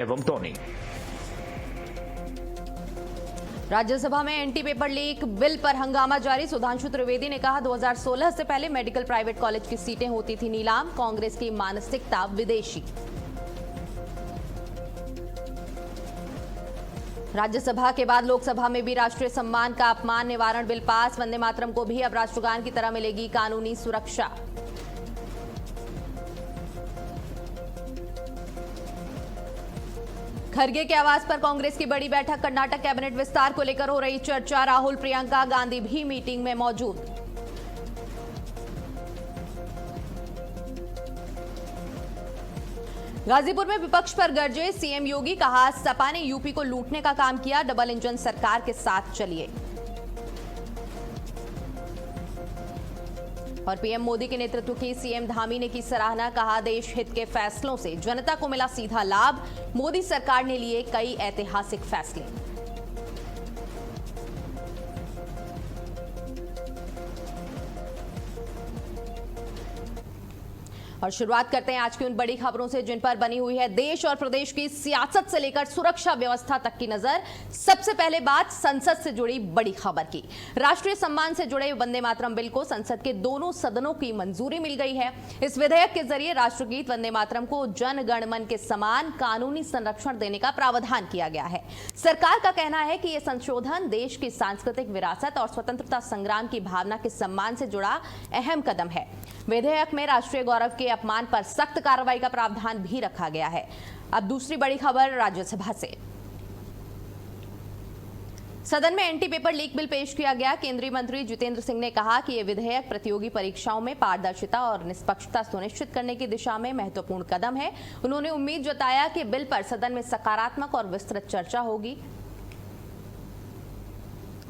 एवं टोनी। राज्यसभा में anti paper leak bill पर हंगामा जारी। सुधांशु त्रिवेदी ने कहा 2016 से पहले मेडिकल प्राइवेट कॉलेज की सीटें होती थी नीलाम। कांग्रेस की मानसिकता विदेशी। राज्यसभा के बाद लोकसभा में भी राष्ट्रीय सम्मान का अपमान निवारण बिल पास। वंदे मातरम को भी अब राष्ट्रगान की तरह मिलेगी कानूनी सुरक्षा। खरगे के आवास पर कांग्रेस की बड़ी बैठक। कर्नाटक कैबिनेट विस्तार को लेकर हो रही चर्चा। राहुल, प्रियंका गांधी भी मीटिंग में मौजूद। गाजीपुर में विपक्ष पर गरजे सीएम योगी। कहा सपा ने यूपी को लूटने का काम किया, डबल इंजन सरकार के साथ चलिए। और पीएम मोदी के नेतृत्व की सीएम धामी ने की सराहना। कहा देश हित के फैसलों से जनता को मिला सीधा लाभ। मोदी सरकार ने लिए कई ऐतिहासिक फैसले। और शुरुआत करते हैं आज की उन बड़ी खबरों से जिन पर बनी हुई है देश और प्रदेश की सियासत से लेकर सुरक्षा व्यवस्था तक की नजर। सबसे पहले बात संसद से जुड़ी बड़ी खबर की। राष्ट्रीय सम्मान से जुड़े वंदे मातरम बिल को संसद के दोनों सदनों की मंजूरी मिल गई है। इस विधेयक के जरिए राष्ट्रगीत वंदे मातरम को जन गण मन के समान कानूनी संरक्षण देने का प्रावधान किया गया है। सरकार का कहना है कि यह संशोधन देश की सांस्कृतिक विरासत और स्वतंत्रता संग्राम की भावना के सम्मान से जुड़ा अहम कदम है। विधेयक में राष्ट्रीय गौरव के अपमान पर सख्त कार्रवाई का प्रावधान भी रखा गया है। अब दूसरी बड़ी खबर राज्यसभा से। सदन में एंटी पेपर लीक बिल पेश किया गया। केंद्रीय मंत्री जितेंद्र सिंह ने कहा कि यह विधेयक प्रतियोगी परीक्षाओं में पारदर्शिता और निष्पक्षता सुनिश्चित करने की दिशा में महत्वपूर्ण कदम है। उन्होंने उम्मीद जताया कि बिल पर सदन में सकारात्मक और विस्तृत चर्चा होगी।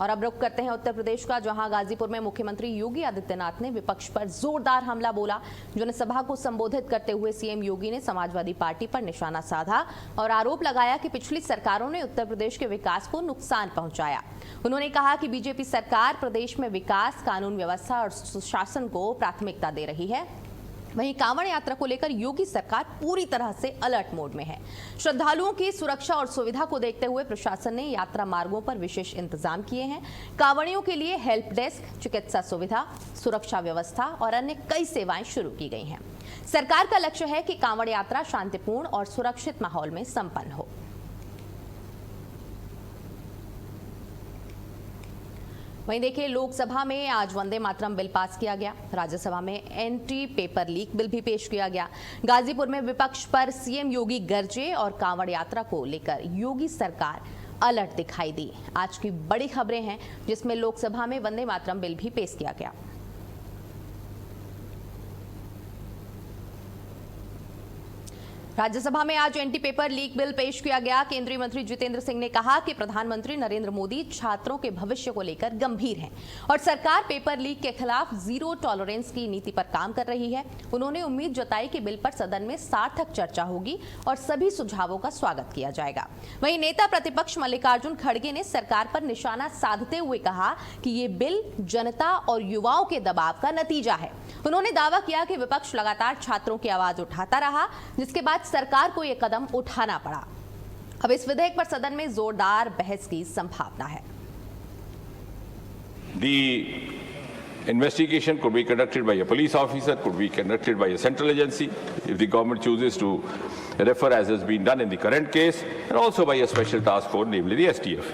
और अब रुख करते हैं उत्तर प्रदेश का, जहां गाजीपुर में मुख्यमंत्री योगी आदित्यनाथ ने विपक्ष पर जोरदार हमला बोला। जनसभा को संबोधित करते हुए सीएम योगी ने समाजवादी पार्टी पर निशाना साधा और आरोप लगाया कि पिछली सरकारों ने उत्तर प्रदेश के विकास को नुकसान पहुंचाया। उन्होंने कहा कि बीजेपी सरकार प्रदेश में विकास, कानून व्यवस्था और सुशासन को प्राथमिकता दे रही है। वहीं कांवड़ यात्रा को लेकर योगी सरकार पूरी तरह से अलर्ट मोड में है। श्रद्धालुओं की सुरक्षा और सुविधा को देखते हुए प्रशासन ने यात्रा मार्गों पर विशेष इंतजाम किए हैं। कांवड़ियों के लिए हेल्प डेस्क, चिकित्सा सुविधा, सुरक्षा व्यवस्था और अन्य कई सेवाएं शुरू की गई हैं। सरकार का लक्ष्य है कि कांवड़ यात्रा शांतिपूर्ण और सुरक्षित माहौल में संपन्न हो। वहीं देखिए, लोकसभा में आज वंदे मातरम बिल पास किया गया। राज्यसभा में एंटी पेपर लीक बिल भी पेश किया गया। गाजीपुर में विपक्ष पर सीएम योगी गरजे और कांवड़ यात्रा को लेकर योगी सरकार अलर्ट दिखाई दी। आज की बड़ी खबरें हैं जिसमें लोकसभा में वंदे मातरम बिल भी पेश किया गया। राज्यसभा में आज एंटी पेपर लीक बिल पेश किया गया। केंद्रीय मंत्री जितेंद्र सिंह ने कहा कि प्रधानमंत्री नरेंद्र मोदी छात्रों के भविष्य को लेकर गंभीर हैं और सरकार पेपर लीक के खिलाफ जीरो टॉलरेंस की नीति पर काम कर रही है। उन्होंने उम्मीद जताई कि बिल पर सदन में सार्थक चर्चा होगी और सभी सुझावों का स्वागत किया जाएगा। वहीं नेता प्रतिपक्ष मल्लिकार्जुन खड़गे ने सरकार पर निशाना साधते हुए कहा कि ये बिल जनता और युवाओं के दबाव का नतीजा है। उन्होंने दावा किया कि विपक्ष लगातार छात्रों की आवाज उठाता रहा, जिसके बाद सरकार को यह कदम उठाना पड़ा। अब इस विधेयक पर सदन में जोरदार बहस की संभावना है। The investigation could be conducted by a police officer, could be conducted by a central agency, if the government chooses to refer, as has been done in the current case, and also by a special task force, namely the STF.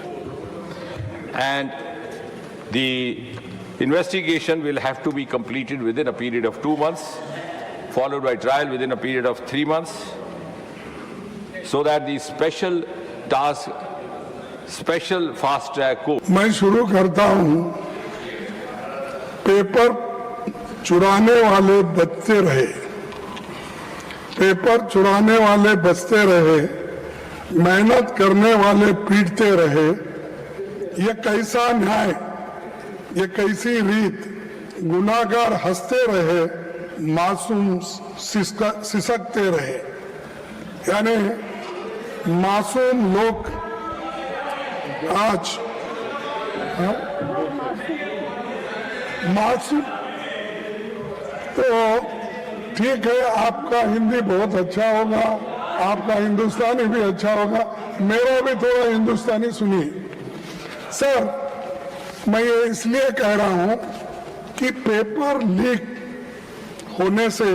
And the investigation will have to be completed within a period of 2 months, followed by trial within a period of 3 months, so that the special task, special fast track को मैं शुरू करता हूं। Paper चुराने वाले बचते रहे, paper चुराने वाले बचते रहे, मेहनत करने वाले पीटते रहे। ये कैसा न्याय, ये कैसी रीत। गुनाहगार हंसते रहे, मासूम सिसकते रहे। यानी मासूम लोग आज मासूम, तो ठीक है, आपका हिंदी बहुत अच्छा होगा, आपका हिंदुस्तानी भी अच्छा होगा, मेरा भी थोड़ा हिंदुस्तानी सुनिए। सर, मैं ये इसलिए कह रहा हूं कि पेपर लीक होने से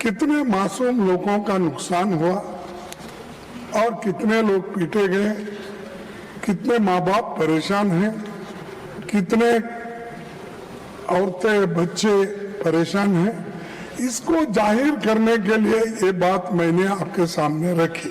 कितने मासूम लोगों का नुकसान हुआ और कितने लोग पीटे गए, कितने माँ बाप परेशान हैं, कितने औरतें बच्चे परेशान हैं, इसको जाहिर करने के लिए ये बात मैंने आपके सामने रखी।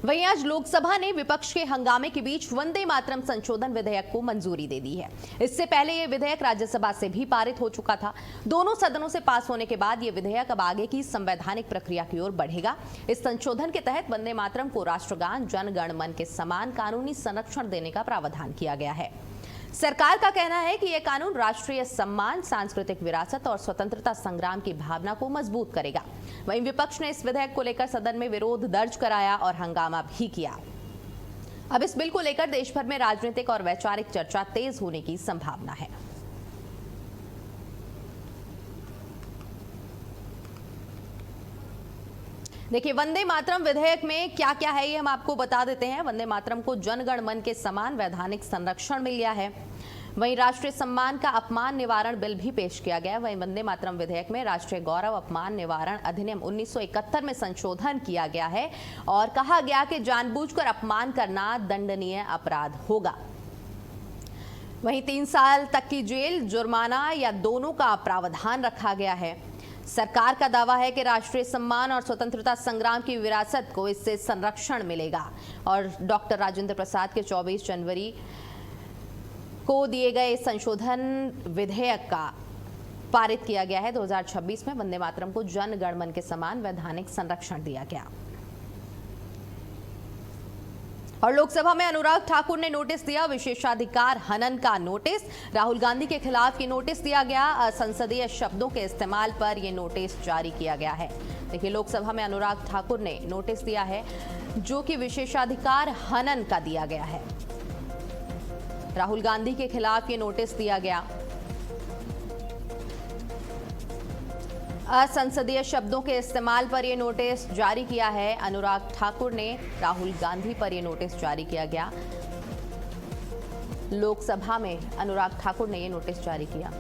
वहीं आज लोकसभा ने विपक्ष के हंगामे के बीच वंदे मातरम संशोधन विधेयक को मंजूरी दे दी है। इससे पहले यह विधेयक राज्यसभा से भी पारित हो चुका था। दोनों सदनों से पास होने के बाद यह विधेयक अब आगे की संवैधानिक प्रक्रिया की ओर बढ़ेगा। इस संशोधन के तहत वंदे मातरम को राष्ट्रगान जन गण मन के समान कानूनी संरक्षण देने का प्रावधान किया गया है। सरकार का कहना है कि यह कानून राष्ट्रीय सम्मान, सांस्कृतिक विरासत और स्वतंत्रता संग्राम की भावना को मजबूत करेगा। वहीं विपक्ष ने इस विधेयक को लेकर सदन में विरोध दर्ज कराया और हंगामा भी किया। अब इस बिल को लेकर देश भर में राजनीतिक और वैचारिक चर्चा तेज होने की संभावना है। देखिए, वंदे मातरम विधेयक में क्या क्या है ये हम आपको बता देते हैं। वंदे मातरम को जनगण मन के समान वैधानिक संरक्षण मिल गया है। वहीं राष्ट्रीय सम्मान का अपमान निवारण बिल भी पेश किया गया। वहीं वंदे मातरम विधेयक में राष्ट्रीय गौरव अपमान निवारण अधिनियम 1971 में संशोधन किया गया है और कहा गया कि जानबूझकर अपमान करना दंडनीय अपराध होगा। वहीं 3 साल तक की जेल, जुर्माना या दोनों का प्रावधान रखा गया है। सरकार का दावा है कि राष्ट्रीय सम्मान और स्वतंत्रता संग्राम की विरासत को इससे संरक्षण मिलेगा और डॉक्टर राजेंद्र प्रसाद के 24 जनवरी को दिए गए संशोधन विधेयक का पारित किया गया है। 2026 में वंदे मातरम को जन गण मन के समान वैधानिक संरक्षण दिया गया। और लोकसभा में अनुराग ठाकुर ने नोटिस दिया, विशेषाधिकार हनन का नोटिस। राहुल गांधी के खिलाफ ये नोटिस दिया गया। असंसदीय शब्दों के इस्तेमाल पर यह नोटिस जारी किया गया है। देखिए, लोकसभा में अनुराग ठाकुर ने नोटिस दिया है जो कि विशेषाधिकार हनन का दिया गया है। राहुल गांधी के खिलाफ ये नोटिस दिया गया। असंसदीय शब्दों के इस्तेमाल पर यह नोटिस जारी किया है। अनुराग ठाकुर ने राहुल गांधी पर यह नोटिस जारी किया गया। लोकसभा में अनुराग ठाकुर ने यह नोटिस जारी किया।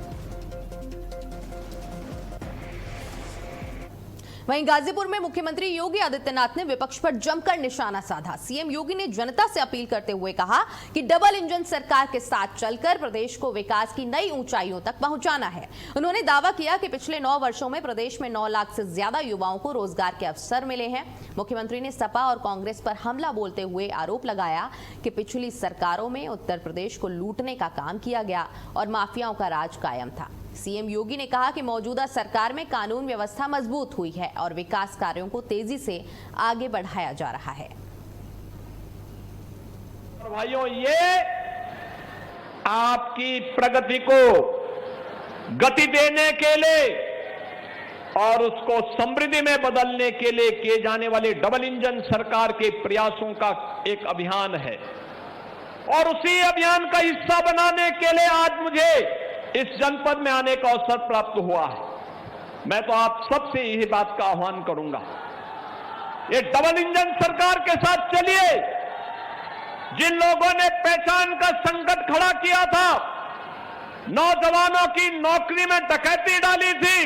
वहीं गाजीपुर में मुख्यमंत्री योगी आदित्यनाथ ने विपक्ष पर जमकर निशाना साधा। सीएम योगी ने जनता से अपील करते हुए कहा कि डबल इंजन सरकार के साथ चलकर प्रदेश को विकास की नई ऊंचाइयों तक पहुंचाना है। उन्होंने दावा किया कि पिछले 9 वर्षों में प्रदेश में 9 लाख से ज्यादा युवाओं को रोजगार के अवसर मिले हैं। मुख्यमंत्री ने सपा और कांग्रेस पर हमला बोलते हुए आरोप लगाया कि पिछली सरकारों में उत्तर प्रदेश को लूटने का काम किया गया और माफियाओं का राज कायम था। सीएम योगी ने कहा कि मौजूदा सरकार में कानून व्यवस्था मजबूत हुई है और विकास कार्यों को तेजी से आगे बढ़ाया जा रहा है। भाइयों, ये आपकी प्रगति को गति देने के लिए और उसको समृद्धि में बदलने के लिए किए जाने वाले डबल इंजन सरकार के प्रयासों का एक अभियान है और उसी अभियान का हिस्सा बनाने के लिए आज मुझे इस जनपद में आने का अवसर प्राप्त हुआ है। मैं तो आप सबसे यही बात का आह्वान करूंगा, ये डबल इंजन सरकार के साथ चलिए। जिन लोगों ने पहचान का संकट खड़ा किया था, नौजवानों की नौकरी में डकैती डाली थी,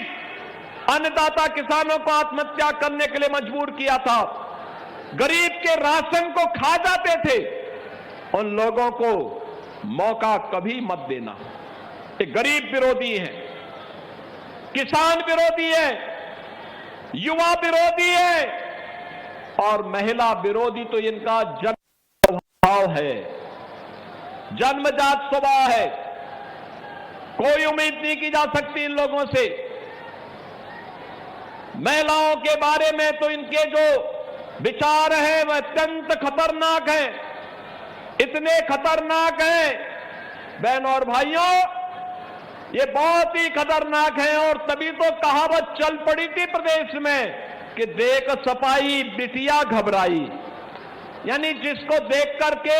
अन्नदाता किसानों को आत्महत्या करने के लिए मजबूर किया था, गरीब के राशन को खा जाते थे, उन लोगों को मौका कभी मत देना। ये गरीब विरोधी है, किसान विरोधी है, युवा विरोधी है और महिला विरोधी तो इनका जन्म स्वभाव है, जन्मजात स्वभाव है। कोई उम्मीद नहीं की जा सकती इन लोगों से। महिलाओं के बारे में तो इनके जो विचार हैं वह अत्यंत खतरनाक हैं, इतने खतरनाक हैं बहनों और भाइयों, ये बहुत ही खतरनाक है। और तभी तो कहावत चल पड़ी थी प्रदेश में कि देख सपाई बिटिया घबराई, यानी जिसको देख करके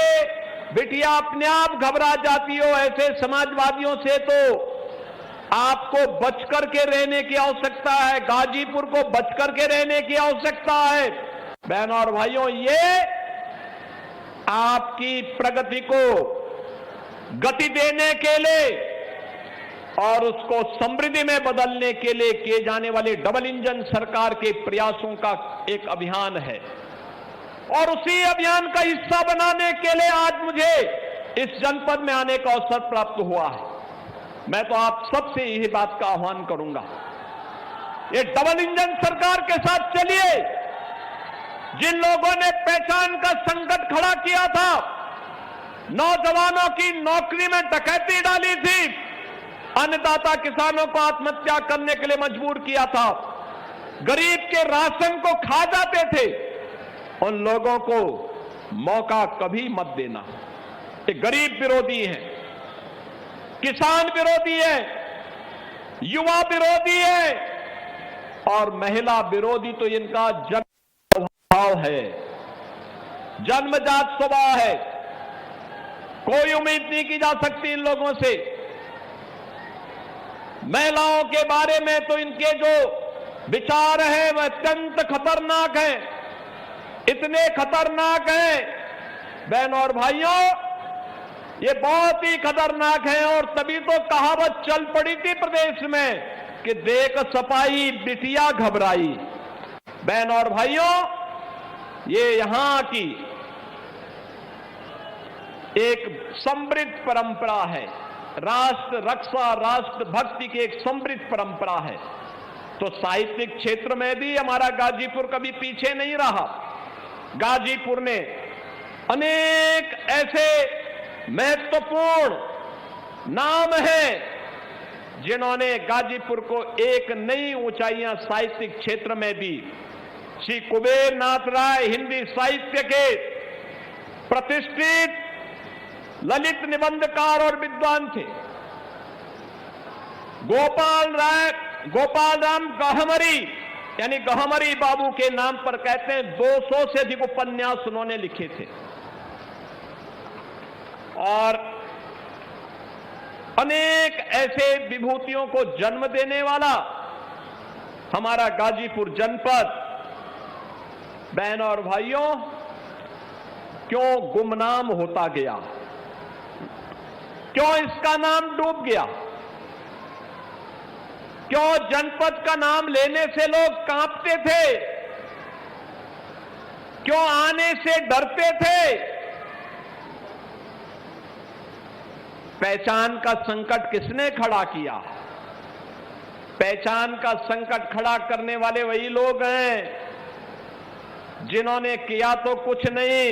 बिटिया अपने आप घबरा जाती हो, ऐसे समाजवादियों से तो आपको बचकर के रहने की आवश्यकता है, गाजीपुर को बचकर के रहने की आवश्यकता है। बहनों और भाइयों, ये आपकी प्रगति को गति देने के लिए और उसको समृद्धि में बदलने के लिए किए जाने वाले डबल इंजन सरकार के प्रयासों का एक अभियान है। और उसी अभियान का हिस्सा बनाने के लिए आज मुझे इस जनपद में आने का अवसर प्राप्त हुआ है। मैं तो आप सबसे यही बात का आह्वान करूंगा, ये डबल इंजन सरकार के साथ चलिए। जिन लोगों ने पहचान का संकट खड़ा किया था, नौजवानों की नौकरी में डकैती डाली थी, अन्नदाता किसानों को आत्महत्या करने के लिए मजबूर किया था, गरीब के राशन को खा जाते थे, उन लोगों को मौका कभी मत देना। ये गरीब विरोधी है, किसान विरोधी है, युवा विरोधी है और महिला विरोधी तो इनका जन्म स्वभाव है, जन्मजात स्वभाव है। कोई उम्मीद नहीं की जा सकती इन लोगों से। महिलाओं के बारे में तो इनके जो विचार हैं वह अत्यंत खतरनाक हैं, इतने खतरनाक हैं बहनों और भाइयों, ये बहुत ही खतरनाक है। और तभी तो कहावत चल पड़ी थी प्रदेश में कि देख सपाई बिटिया घबराई। बहनों और भाइयों, ये यहां की एक समृद्ध परंपरा है, राष्ट्र रक्षा, राष्ट्र भक्ति की एक समृद्ध परंपरा है। तो साहित्यिक क्षेत्र में भी हमारा गाजीपुर कभी पीछे नहीं रहा। गाजीपुर ने अनेक ऐसे महत्वपूर्ण नाम हैं जिन्होंने गाजीपुर को एक नई ऊंचाइयां साहित्यिक क्षेत्र में दी। श्री कुबेर नाथ राय हिंदी साहित्य के प्रतिष्ठित ललित निबंधकार और विद्वान थे। गोपाल राम गहमरी यानी गहमरी बाबू के नाम पर कहते हैं 200 से अधिक उपन्यास उन्होंने लिखे थे और अनेक ऐसे विभूतियों को जन्म देने वाला हमारा गाजीपुर जनपद, बहनों और भाइयों, क्यों गुमनाम होता गया, क्यों इसका नाम डूब गया, क्यों जनपद का नाम लेने से लोग कांपते थे, क्यों आने से डरते थे। पहचान का संकट किसने खड़ा किया? पहचान का संकट खड़ा करने वाले वही लोग हैं जिन्होंने किया तो कुछ नहीं,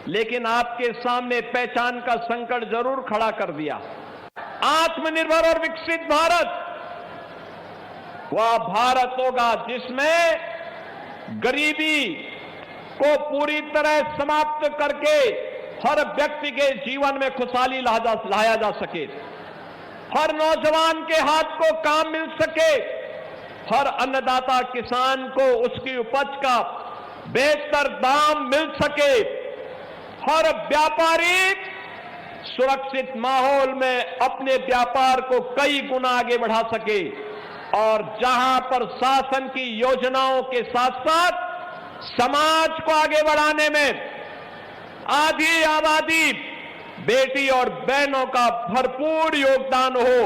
लेकिन आपके सामने पहचान का संकट जरूर खड़ा कर दिया। आत्मनिर्भर और विकसित भारत वह भारत होगा जिसमें गरीबी को पूरी तरह समाप्त करके हर व्यक्ति के जीवन में खुशहाली लाया जा सके, हर नौजवान के हाथ को काम मिल सके, हर अन्नदाता किसान को उसकी उपज का बेहतर दाम मिल सके, हर व्यापारी सुरक्षित माहौल में अपने व्यापार को कई गुना आगे बढ़ा सके और जहां पर शासन की योजनाओं के साथ साथ समाज को आगे बढ़ाने में आधी आबादी बेटी और बहनों का भरपूर योगदान हो।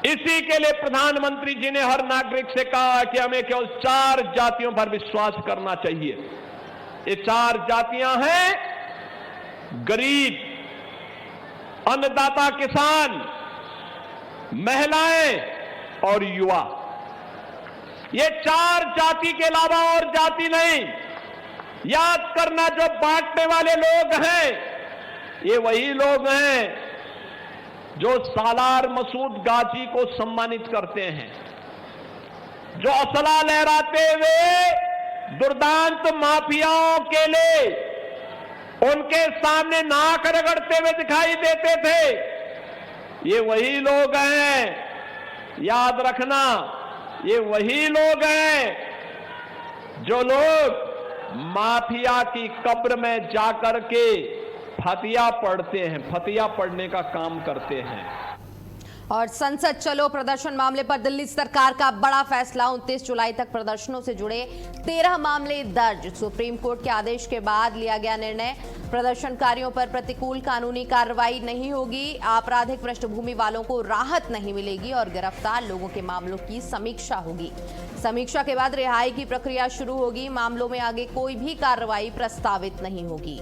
इसी के लिए प्रधानमंत्री जी ने हर नागरिक से कहा कि हमें केवल 4 जातियों पर विश्वास करना चाहिए। ये 4 जातियां हैं गरीब, अन्नदाता किसान, महिलाएं और युवा। ये 4 जाति के अलावा और जाति नहीं। याद करना, जो बांटने वाले लोग हैं ये वही लोग हैं जो सालार मसूद गाजी को सम्मानित करते हैं, जो असला लहराते हुए दुर्दांत माफियाओं के लिए उनके सामने नाक रगड़ते हुए दिखाई देते थे। ये वही लोग हैं, याद रखना, ये वही लोग हैं जो लोग माफिया की कब्र में जाकर के फतिया पढ़ते हैं, फतिया पढ़ने का काम करते हैं। और संसद चलो प्रदर्शन मामले पर दिल्ली सरकार का बड़ा फैसला। 29 जुलाई तक प्रदर्शनों से जुड़े 13 मामले दर्ज। सुप्रीम कोर्ट के आदेश के बाद लिया गया निर्णय। प्रदर्शनकारियों पर प्रतिकूल कानूनी कार्रवाई नहीं होगी, आपराधिक पृष्ठभूमि वालों को राहत नहीं मिलेगी और गिरफ्तार लोगों के मामलों की समीक्षा होगी। समीक्षा के बाद रिहाई की प्रक्रिया शुरू होगी। मामलों में आगे कोई भी कार्रवाई प्रस्तावित नहीं होगी।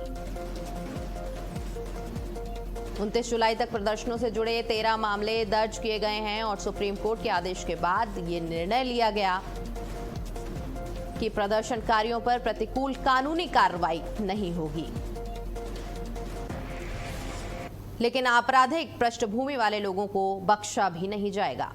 29 जुलाई तक प्रदर्शनों से जुड़े 13 मामले दर्ज किए गए हैं और सुप्रीम कोर्ट के आदेश के बाद ये निर्णय लिया गया कि प्रदर्शनकारियों पर प्रतिकूल कानूनी कार्रवाई नहीं होगी, लेकिन आपराधिक पृष्ठभूमि वाले लोगों को बख्शा भी नहीं जाएगा।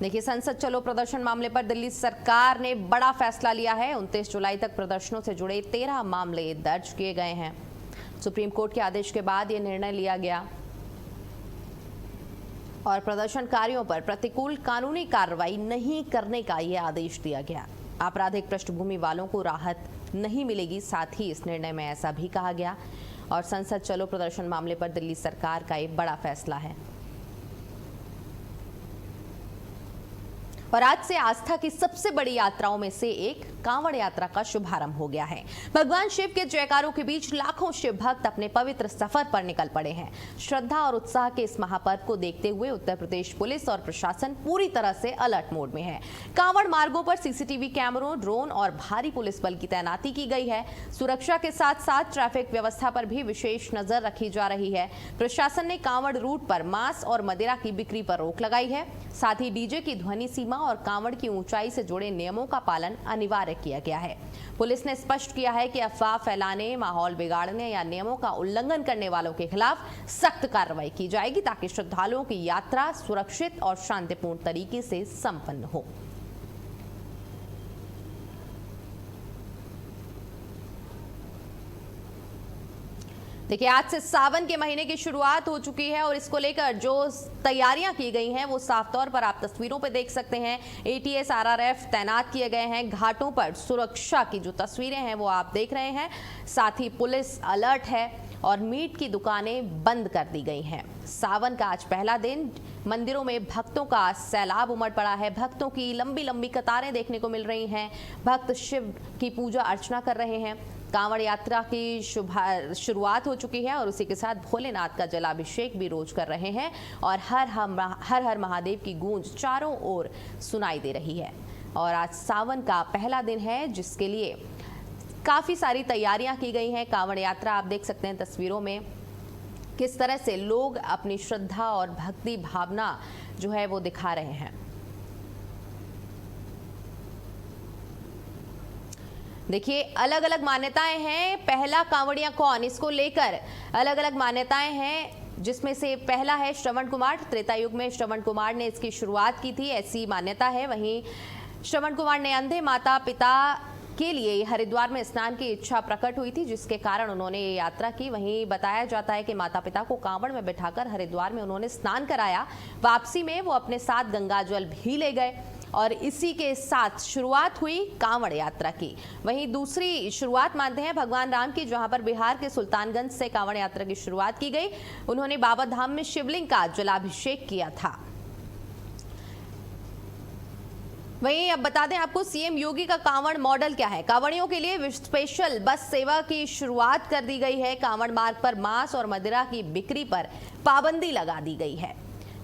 देखिए, संसद चलो प्रदर्शन मामले पर दिल्ली सरकार ने बड़ा फैसला लिया है। 29 जुलाई तक प्रदर्शनों से जुड़े 13 मामले दर्ज किए गए हैं। सुप्रीम कोर्ट के आदेश के बाद यह निर्णय लिया गया और प्रदर्शनकारियों पर प्रतिकूल कानूनी कार्रवाई नहीं करने का यह आदेश दिया गया। आपराधिक पृष्ठभूमि वालों को राहत नहीं मिलेगी, साथ ही इस निर्णय में ऐसा भी कहा गया। और संसद चलो प्रदर्शन मामले पर दिल्ली सरकार का एक बड़ा फैसला है। और आज से आस्था की सबसे बड़ी यात्राओं में से एक कांवड़ यात्रा का शुभारंभ हो गया है। भगवान शिव के जयकारों के बीच लाखों शिव भक्त अपने पवित्र सफर पर निकल पड़े हैं। श्रद्धा और उत्साह के इस महापर्व को देखते हुए उत्तर प्रदेश पुलिस और प्रशासन पूरी तरह से अलर्ट मोड में है। कांवड़ मार्गों पर सीसीटीवी कैमरों, ड्रोन और भारी पुलिस बल की तैनाती की गई है। सुरक्षा के साथ साथ ट्रैफिक व्यवस्था पर भी विशेष नजर रखी जा रही है। प्रशासन ने कांवड़ रूट पर मांस और मदिरा की बिक्री पर रोक लगाई है। साथ ही डीजे की ध्वनि सीमा और कांवड़ की ऊंचाई से जुड़े नियमों का पालन अनिवार्य किया गया है। पुलिस ने स्पष्ट किया है कि अफवाह फैलाने, माहौल बिगाड़ने या नियमों का उल्लंघन करने वालों के खिलाफ सख्त कार्रवाई की जाएगी, ताकि श्रद्धालुओं की यात्रा सुरक्षित और शांतिपूर्ण तरीके से संपन्न हो। देखिए, आज से सावन के महीने की शुरुआत हो चुकी है और इसको लेकर जो तैयारियां की गई हैं वो साफ तौर पर आप तस्वीरों पे देख सकते हैं। एटीएस, आरआरएफ तैनात किए गए हैं। घाटों पर सुरक्षा की जो तस्वीरें हैं वो आप देख रहे हैं। साथ ही पुलिस अलर्ट है और मीट की दुकानें बंद कर दी गई हैं। सावन का आज पहला दिन, मंदिरों में भक्तों का सैलाब उमड़ पड़ा है। भक्तों की लंबी लंबी कतारें देखने को मिल रही हैं। भक्त शिव की पूजा अर्चना कर रहे हैं। कांवड़ यात्रा की शुरुआत हो चुकी है और उसी के साथ भोलेनाथ का जलाभिषेक भी रोज कर रहे हैं और हर हर महादेव की गूंज चारों ओर सुनाई दे रही है। और आज सावन का पहला दिन है, जिसके लिए काफी सारी तैयारियां की गई हैं। कांवड़ यात्रा आप देख सकते हैं तस्वीरों में किस तरह से लोग अपनी श्रद्धा और भक्ति भावना जो है वो दिखा रहे हैं। देखिए, अलग अलग मान्यताएं हैं। पहला कांवड़िया कौन, इसको लेकर अलग अलग मान्यताएं हैं, जिसमें से पहला है श्रवण कुमार। त्रेता युग में श्रवण कुमार ने इसकी शुरुआत की थी, ऐसी मान्यता है। वहीं श्रवण कुमार ने अंधे माता पिता के लिए हरिद्वार में स्नान की इच्छा प्रकट हुई थी, जिसके कारण उन्होंने ये यात्रा की। वहीं बताया जाता है कि माता पिता को कांवड़ में बिठाकर हरिद्वार में उन्होंने स्नान कराया। वापसी में वो अपने साथ गंगाजल भी ले गए और इसी के साथ शुरुआत हुई कांवड़ यात्रा की। वहीं दूसरी शुरुआत मानते हैं भगवान राम की, जहां पर बिहार के सुल्तानगंज से कांवड़ यात्रा की शुरुआत की गई। उन्होंने बाबा धाम में शिवलिंग का जलाभिषेक किया था। वहीं अब बता दें आपको सीएम योगी का कांवड़ मॉडल क्या है। कांवड़ियों के लिए स्पेशल बस सेवा की शुरुआत कर दी गई है। कांवड़ मार्ग पर मांस और मदिरा की बिक्री पर पाबंदी लगा दी गई है।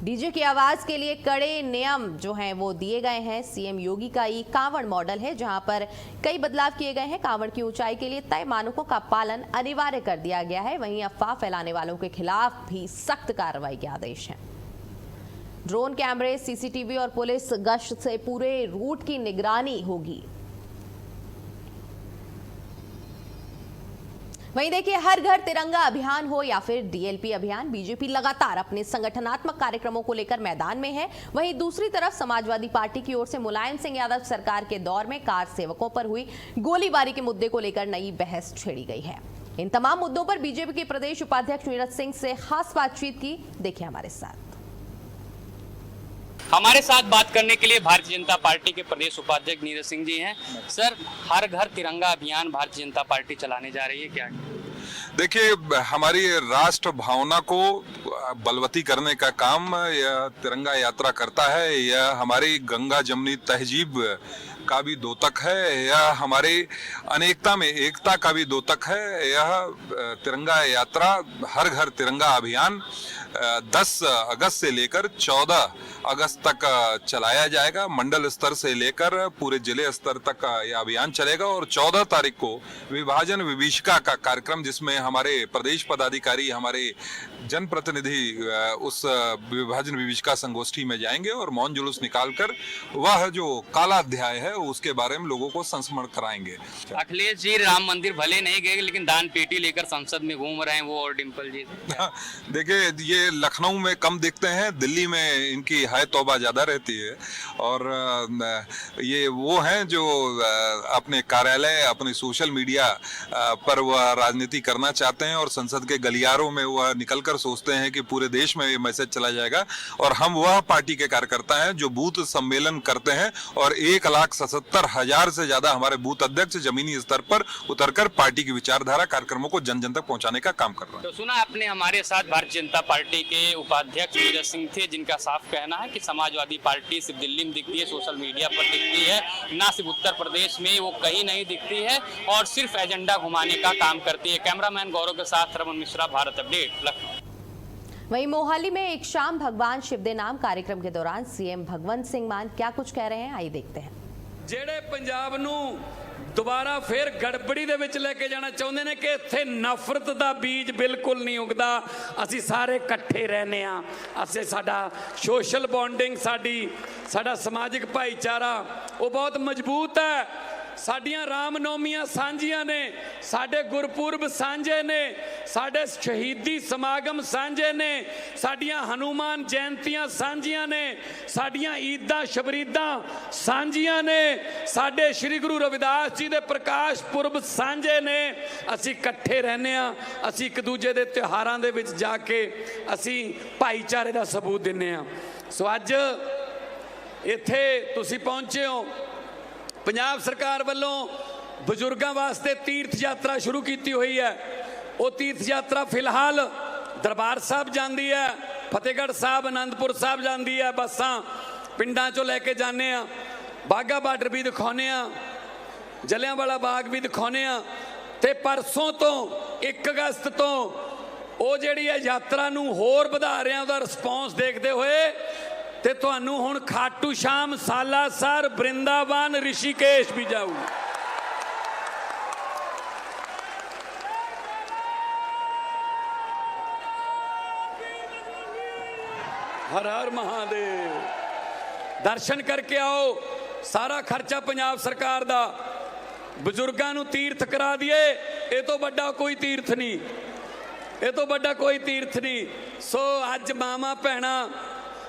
डीजे की आवाज के लिए कड़े नियम जो हैं वो दिए गए हैं। सीएम योगी का ये कांवड़ मॉडल है, जहां पर कई बदलाव किए गए हैं। कांवड़ की ऊंचाई के लिए तय मानकों का पालन अनिवार्य कर दिया गया है। वहीं अफवाह फैलाने वालों के खिलाफ भी सख्त कार्रवाई के आदेश हैं। ड्रोन कैमरे, सीसीटीवी और पुलिस गश्त से पूरे रूट की निगरानी होगी। वहीं देखिए, हर घर तिरंगा अभियान हो या फिर डीएलपी अभियान, बीजेपी लगातार अपने संगठनात्मक कार्यक्रमों को लेकर मैदान में है। वहीं दूसरी तरफ समाजवादी पार्टी की ओर से मुलायम सिंह यादव सरकार के दौर में कार सेवकों पर हुई गोलीबारी के मुद्दे को लेकर नई बहस छेड़ी गई है। इन तमाम मुद्दों पर बीजेपी के प्रदेश उपाध्यक्ष नीरज सिंह से खास बातचीत की, देखिए हमारे साथ। हमारे साथ बात करने के लिए भारतीय जनता पार्टी के प्रदेश उपाध्यक्ष नीरज सिंह जी हैं। सर, हर घर तिरंगा अभियान भारतीय जनता पार्टी चलाने जा रही है, क्या? देखिए, हमारी राष्ट्र भावना को बलवती करने का काम यह तिरंगा यात्रा करता है। यह हमारी गंगा जमुनी तहजीब का भी द्योतक है, यह हमारी अनेकता में एकता का भी द्योतक है। यह तिरंगा यात्रा, हर घर तिरंगा अभियान 10 अगस्त से लेकर 14 अगस्त तक चलाया जाएगा। मंडल स्तर से लेकर पूरे जिले स्तर तक यह अभियान चलेगा और 14 तारीख को विभाजन विभीषिका का कार्यक्रम, जिसमें हमारे प्रदेश पदाधिकारी, हमारे जनप्रतिनिधि उस विभाजन विभीषिका संगोष्ठी में जाएंगे और मौन जुलूस निकालकर वह जो काला अध्याय है उसके बारे में लोगों को संस्मरण कराएंगे। अखिलेश जी राम मंदिर भले नहीं गए, लेकिन दान पेटी लेकर संसद में घूम रहे हैं वो और डिम्पल जी। देखिए, ये लखनऊ में कम दिखते हैं, दिल्ली में इनकी हाय तौबा ज्यादा रहती है। और ये वो हैं जो अपने कार्यालय, अपने सोशल मीडिया पर वह राजनीति करना चाहते हैं और संसद के गलियारों में वह निकलकर सोचते हैं कि पूरे देश में ये मैसेज चला जाएगा। और हम वह पार्टी के कार्यकर्ता हैं जो बूथ सम्मेलन करते हैं और 1,77,000 से ज्यादा हमारे बूथ अध्यक्ष जमीनी स्तर पर उतरकर पार्टी की विचारधारा कार्यक्रमों को जन जन तक पहुंचाने का काम कर रहे हैं। तो सुना आपने, हमारे साथ भारतीय जनता पार्टी के उपाध्यक्ष नीरज सिंह थे, जिनका साफ कहना है कि समाजवादी पार्टी सिर्फ दिल्ली में दिखती है, सोशल मीडिया पर दिखती है, ना सिर्फ उत्तर प्रदेश में, वो कहीं नहीं दिखती है और सिर्फ एजेंडा घुमाने का काम करती है। कैमरामैन गौरव के साथ रमन मिश्रा, भारत अपडेट, लखनऊ। वहीं मोहाली में एक शाम भगवान शिवदे नाम कार्यक्रम के दौरान सीएम भगवंत सिंह मान क्या कुछ कह रहे हैं, आइए देखते हैं। ਜਿਹੜੇ ਪੰਜਾਬ ਨੂੰ ਦੁਬਾਰਾ ਫੇਰ ਗੜਬੜੀ ਦੇ ਵਿੱਚ ਲੈ ਕੇ ਜਾਣਾ ਚਾਹੁੰਦੇ ਨੇ ਕਿ ਇੱਥੇ ਨਫ਼ਰਤ ਦਾ ਬੀਜ ਬਿਲਕੁਲ ਨਹੀਂ ਉਗਦਾ, ਅਸੀਂ ਸਾਰੇ ਇਕੱਠੇ ਰਹਿੰਦੇ ਆ, ਅਸੀਂ ਸਾਡਾ ਸੋਸ਼ਲ ਬੌਂਡਿੰਗ, ਸਾਡਾ ਸਮਾਜਿਕ ਭਾਈਚਾਰਾ ਉਹ ਬਹੁਤ ਮਜ਼ਬੂਤ ਹੈ। ਸਾਡੀਆਂ ਰਾਮਨੌਮੀਆਂ ਸਾਂਝੀਆਂ ਨੇ, ਸਾਡੇ ਗੁਰਪੁਰਬ ਸਾਂਝੇ ਨੇ, ਸਾਡੇ ਸ਼ਹੀਦੀ ਸਮਾਗਮ ਸਾਂਝੇ ਨੇ, ਸਾਡੀਆਂ ਹਨੂਮਾਨ ਜਯੰਤੀਆਂ ਸਾਂਝੀਆਂ ਨੇ, ਸਾਡੀਆਂ ਈਦਾਂ ਸ਼ਬਰੀਦਾਂ ਸਾਂਝੀਆਂ ਨੇ, ਸਾਡੇ ਸ੍ਰੀ ਗੁਰੂ ਰਵਿਦਾਸ ਜੀ ਦੇ ਪ੍ਰਕਾਸ਼ ਪੁਰਬ ਸਾਂਝੇ ਨੇ। ਅਸੀਂ ਇਕੱਠੇ ਰਹਿੰਦੇ ਆ, ਅਸੀਂ ਇੱਕ ਦੂਜੇ ਦੇ ਤਿਉਹਾਰਾਂ ਦੇ ਵਿੱਚ ਜਾ ਕੇ ਅਸੀਂ ਭਾਈਚਾਰੇ ਦਾ ਸਬੂਤ ਦਿੰਦੇ ਆ। ਸੋ ਅੱਜ ਇੱਥੇ ਤੁਸੀਂ ਪਹੁੰਚੇ ਹੋ, ਪੰਜਾਬ ਸਰਕਾਰ ਵੱਲੋਂ ਬਜ਼ੁਰਗਾਂ ਵਾਸਤੇ ਤੀਰਥ ਯਾਤਰਾ ਸ਼ੁਰੂ ਕੀਤੀ ਹੋਈ ਹੈ। ਉਹ ਤੀਰਥ ਯਾਤਰਾ ਫਿਲਹਾਲ ਦਰਬਾਰ ਸਾਹਿਬ ਜਾਂਦੀ ਹੈ, ਫਤਿਹਗੜ੍ਹ ਸਾਹਿਬ, ਆਨੰਦਪੁਰ ਸਾਹਿਬ ਜਾਂਦੀ ਹੈ, ਬੱਸਾਂ ਪਿੰਡਾਂ ਚੋਂ ਲੈ ਕੇ ਜਾਂਦੇ ਆ, ਬਾਘਾ ਬਾਰਡਰ ਵੀ ਦਿਖਾਉਂਦੇ ਆ, ਜਲਿਆਂਵਾਲਾ ਬਾਗ ਵੀ ਦਿਖਾਉਂਦੇ ਆ। ਤੇ ਪਰਸੋਂ ਤੋਂ 1 ਅਗਸਤ ਤੋਂ ਉਹ ਜਿਹੜੀ ਹੈ ਯਾਤਰਾ ਨੂੰ ਹੋਰ ਵਧਾ ਰਹੇ ਆ, ਉਹਦਾ ਰਿਸਪੌਂਸ ਦੇਖਦੇ ਹੋਏ ਤੇ ਤੁਹਾਨੂੰ ਹੁਣ ਖਾਟੂ ਸ਼ਾਮ, ਸਾਲਾਸਰ, ਬ੍ਰਿੰਦਾਵਨ, ਰਿਸ਼ੀਕੇਸ਼ ਵੀ ਜਾਊ। हर हर महादेव। दर्शन करके आओ, सारा खर्चा पंजाब सरकार दा। बजुर्गां नूं तीर्थ करा दिए, ये तो बड़ा कोई तीर्थ नहीं, ये तो बड़ा कोई तीर्थ नहीं। सो अज मावां भैणां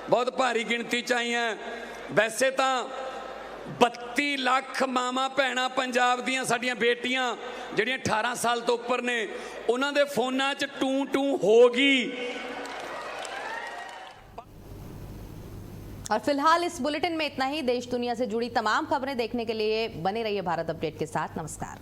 बहुत भारी गिणती च आईयां। वैसे तो 32 लाख मावां भैणां पंजाब दियां साडियां बेटियां जिहड़ियां 18 साल तो उपर ने, उन्हां दे फोनां च टू टू हो गई। और फिलहाल इस बुलेटिन में इतना ही। देश दुनिया से जुड़ी तमाम खबरें देखने के लिए बने रहिए भारत अपडेट के साथ। नमस्कार।